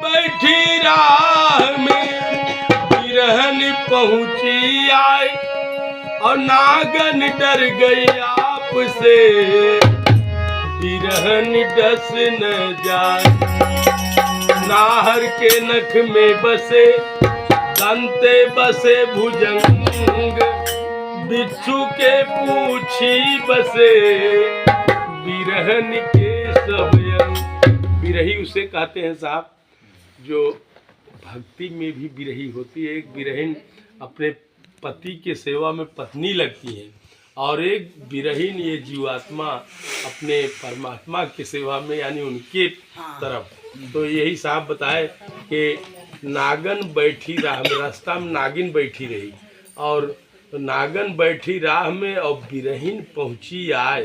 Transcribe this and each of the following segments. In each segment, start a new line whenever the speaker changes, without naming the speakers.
बैठी राह में बिरहन पहुंची आए और नागन डर गई आपसे बिरहन डस न जाए। नाहर के नख में बसे दंते बसे भुजंग बिच्छू के पूछी बसे बिरहन के सब अंग। बिरही उसे कहते हैं साहब जो भक्ति में भी बिरही होती है। एक बिरहिन अपने पति के सेवा में पत्नी लगती है और एक बिरहीन ये जीवात्मा अपने परमात्मा की सेवा में यानी उनके तरफ। तो यही साहब बताए कि नागन बैठी राह में, रास्ता में नागिन बैठी रही और नागन बैठी राह में और बिरहीन पहुंची आए।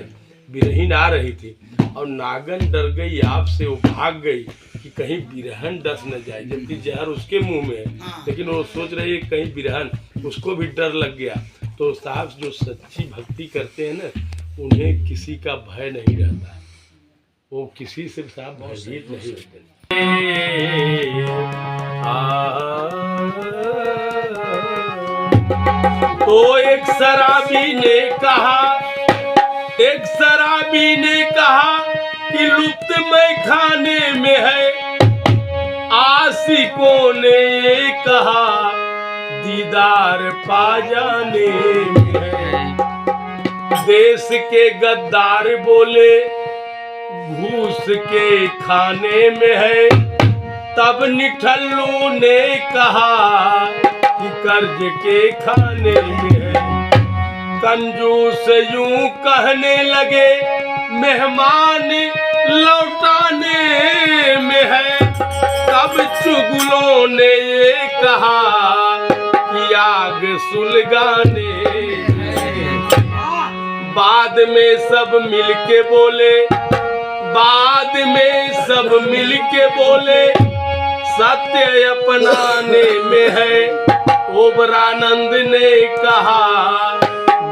बिरहीन आ रही थी और नागन डर गई आपसे, वो भाग गई कि कहीं बिरहन डस न जाए, जबकि जहर उसके मुंह में है लेकिन वो सोच रही है कहीं बिरहन, उसको भी डर लग गया। तो साहब जो सच्ची भक्ति करते हैं ना उन्हें किसी का भय नहीं रहता, वो किसी से साहब भयभीत नहीं होते। तो एक शराबी ने कहा, एक शराबी ने कहा कि लुप्त मैं खाने में है। आशिकों ने ये कहा दीदार पा जाने में है। देश के गद्दार बोले घूस के खाने में है। तब निठल्लू ने कहा कि कर्ज के खाने में है। कंजूस यूं कहने लगे मेहमान लौटाने में है। तब चुगलों ने ये कहा कि आग सुलगाने में। बाद में सब मिलके बोले, बाद में सब मिलके बोले सत्य अपनाने में है। ओबरानंद ने कहा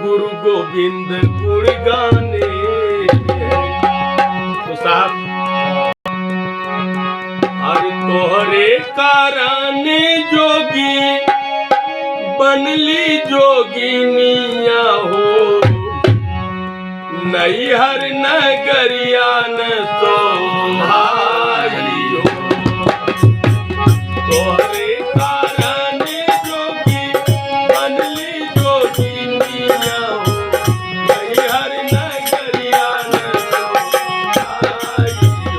गुरु गोविंद गुण गाने। तो साहब अरे तोहरे कारण जोगी बनली जोगिनिया हो। नैहर नगरिया न सोहारी हो। तोहरे कारण जोगी बनली जोगिनिया हो। नैहर नगरिया न सोहारी हो।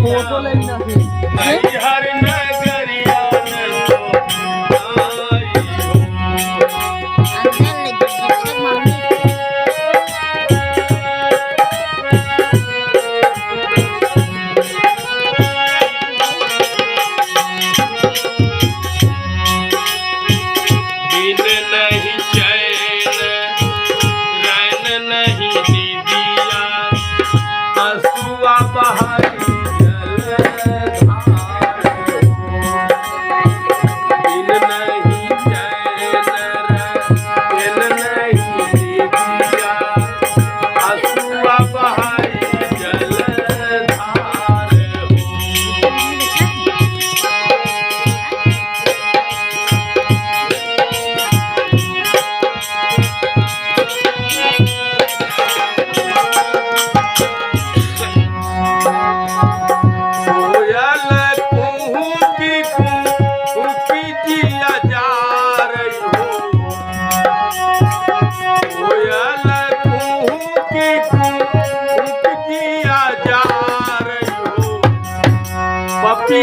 फोटो लेना
दिन नहीं चैन रैन नहीं नींद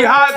बिहार